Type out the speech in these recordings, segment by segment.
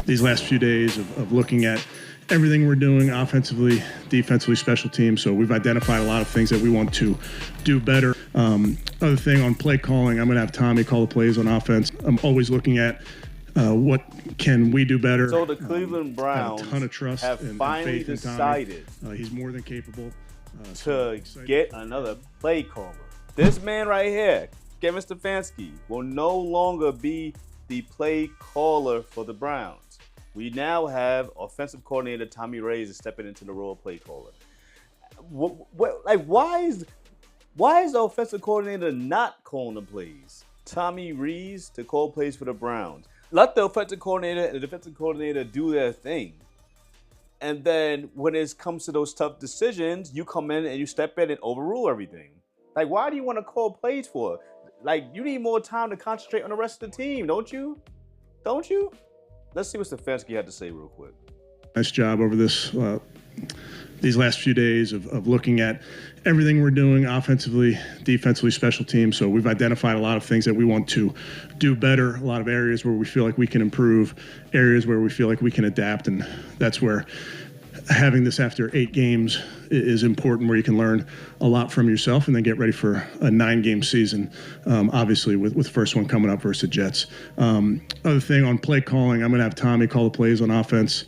these last few days of looking at everything we're doing offensively, defensively, special teams. So we've identified a lot of things that we want to do better. Other thing on play calling, I'm going to have Tommy call the plays on offense. I'm always looking at what can we do better. So the Cleveland Browns have a ton of trust have and finally faith in decided he's more than capable to get another play caller. This man right here, Kevin Stefanski, will no longer be the play caller for the Browns. We now have offensive coordinator Tommy Rees stepping into the role of play caller. Why is the offensive coordinator not calling the plays? Tommy Rees to call plays for the Browns. Let the offensive coordinator and the defensive coordinator do their thing. And then when it comes to those tough decisions, you come in and you step in and overrule everything. Like, why do you want to call plays for? Like, you need more time to concentrate on the rest of the team, don't you? Don't you? Let's see what Stefanski had to say real quick. Nice job over these last few days of looking at everything we're doing offensively, defensively, special teams. So we've identified a lot of things that we want to do better, a lot of areas where we feel like we can improve, areas where we feel like we can adapt, and that's where having this after 8 games is important, where you can learn a lot from yourself and then get ready for a 9-game season, obviously with the first one coming up versus the Jets. Other thing on play calling, I'm going to have Tommy call the plays on offense.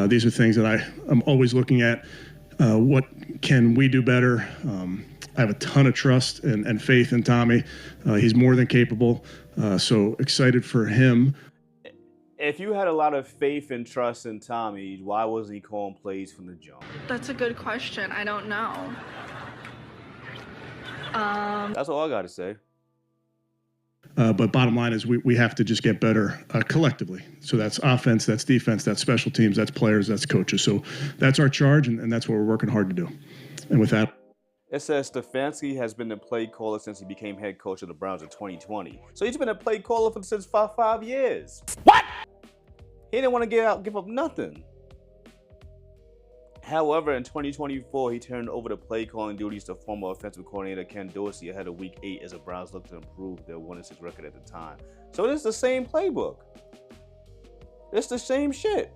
These are things that I'm always looking at. What can we do better? I have a ton of trust and faith in Tommy. He's more than capable, so excited for him. If you had a lot of faith and trust in Tommy, why wasn't he calling plays from the jump? That's a good question. I don't know. That's all I got to say. But bottom line is we have to just get better collectively. So that's offense, that's defense, that's special teams, that's players, that's coaches. So that's our charge, and that's what we're working hard to do. And with that, it says Stefanski has been the play caller since he became head coach of the Browns in 2020. So he's been a play caller since five years. What? He didn't want to give up nothing. However, in 2024, he turned over the play calling duties to former offensive coordinator Ken Dorsey ahead of Week 8 as the Browns looked to improve their 1-6 record at the time. So this is the same playbook. It's the same shit.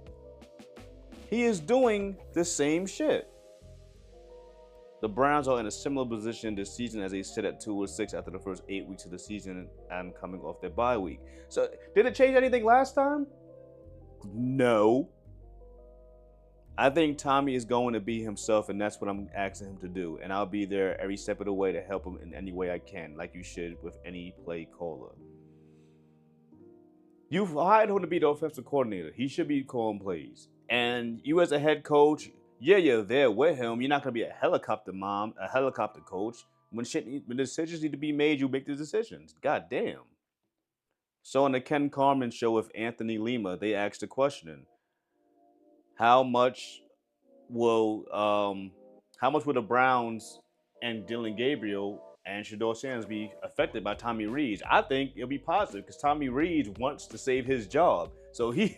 He is doing the same shit. The Browns are in a similar position this season as they sit at 2-6 after the first 8 weeks of the season and coming off their bye week. So did it change anything last time? No. I think Tommy is going to be himself, and that's what I'm asking him to do. And I'll be there every step of the way to help him in any way I can, like you should with any play caller. You've hired him to be the offensive coordinator. He should be calling plays. And you as a head coach, yeah, you're there with him. You're not going to be a helicopter mom, a helicopter coach. When decisions need to be made, you make the decisions. God damn. So on the Ken Carman show with Anthony Lima, they asked the question, how much will the Browns and Dylan Gabriel and Shedeur Sanders be affected by Tommy Rees? I think it'll be positive because Tommy Rees wants to save his job. So he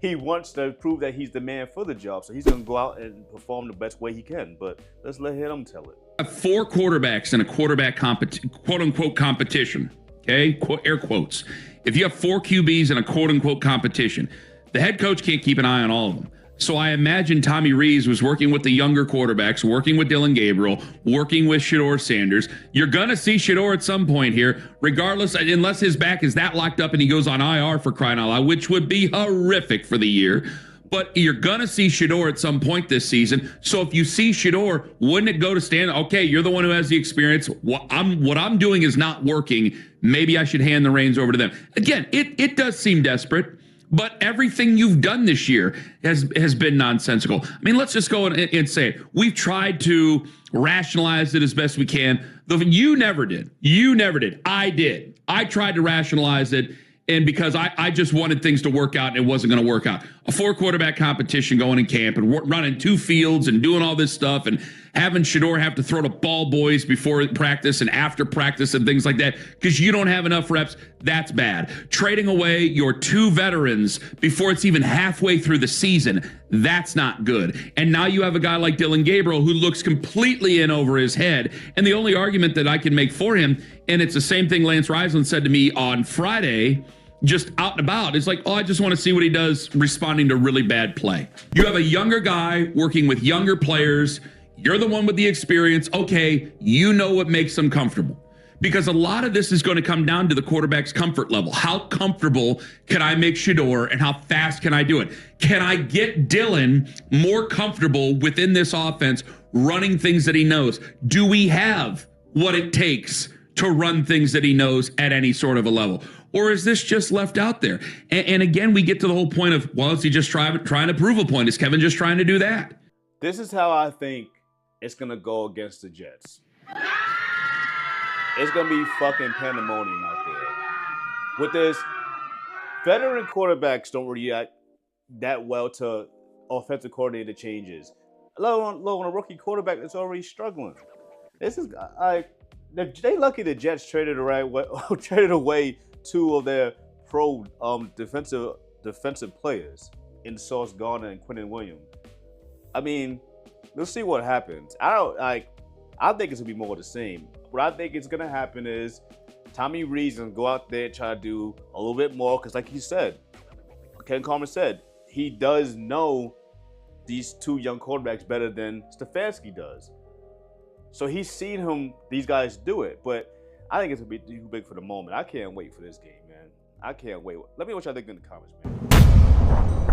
wants to prove that he's the man for the job. So he's going to go out and perform the best way he can. But let's let him tell it. 4 quarterbacks in a quarterback quote-unquote competition, okay? Air quotes. If you have 4 QBs in a quote-unquote competition, the head coach can't keep an eye on all of them. So I imagine Tommy Rees was working with the younger quarterbacks, working with Dylan Gabriel, working with Shedeur Sanders. You're going to see Shedeur at some point here, regardless, unless his back is that locked up and he goes on IR for crying out loud, which would be horrific for the year. But you're going to see Shedeur at some point this season. So if you see Shedeur, wouldn't it go to Stan? Okay, you're the one who has the experience. What I'm doing is not working. Maybe I should hand the reins over to them. Again, it does seem desperate. But everything you've done this year has been nonsensical. I mean, let's just go and say it. We've tried to rationalize it as best we can. You never did. You never did. I did. I tried to rationalize it, and because I just wanted things to work out, and it wasn't going to work out. A 4-quarterback competition going in camp and running 2 fields and doing all this stuff and having Shedeur have to throw to ball boys before practice and after practice and things like that because you don't have enough reps, that's bad. Trading away your 2 veterans before it's even halfway through the season, that's not good. And now you have a guy like Dylan Gabriel who looks completely in over his head. And the only argument that I can make for him, and it's the same thing Lance Reisland said to me on Friday, just out and about. It's like, oh, I just want to see what he does responding to really bad play. You have a younger guy working with younger players. You're the one with the experience. Okay, you know what makes them comfortable. Because a lot of this is going to come down to the quarterback's comfort level. How comfortable can I make Shedeur, and how fast can I do it? Can I get Dylan more comfortable within this offense, running things that he knows? Do we have what it takes to run things that he knows at any sort of a level? Or is this just left out there? And again, we get to the whole point of, well, is he just trying to prove a point? Is Kevin just trying to do that? This is how I think it's going to go against the Jets. It's going to be fucking pandemonium out there. With this, veteran quarterbacks don't react that well to offensive coordinator changes. Let alone a rookie quarterback that's already struggling. This is they lucky the Jets traded away two of their pro defensive players in Sauce Gardner and Quentin Williams. I mean, we'll see what happens. I think it's gonna be more of the same. What I think is gonna happen is Tommy Rees is gonna go out there and try to do a little bit more, because like he said, Ken Carmen said, he does know these two young quarterbacks better than Stefanski does. So he's seen these guys do it, but I think it's gonna be too big for the moment. I can't wait for this game, man. I can't wait. Let me know what y'all think in the comments, man.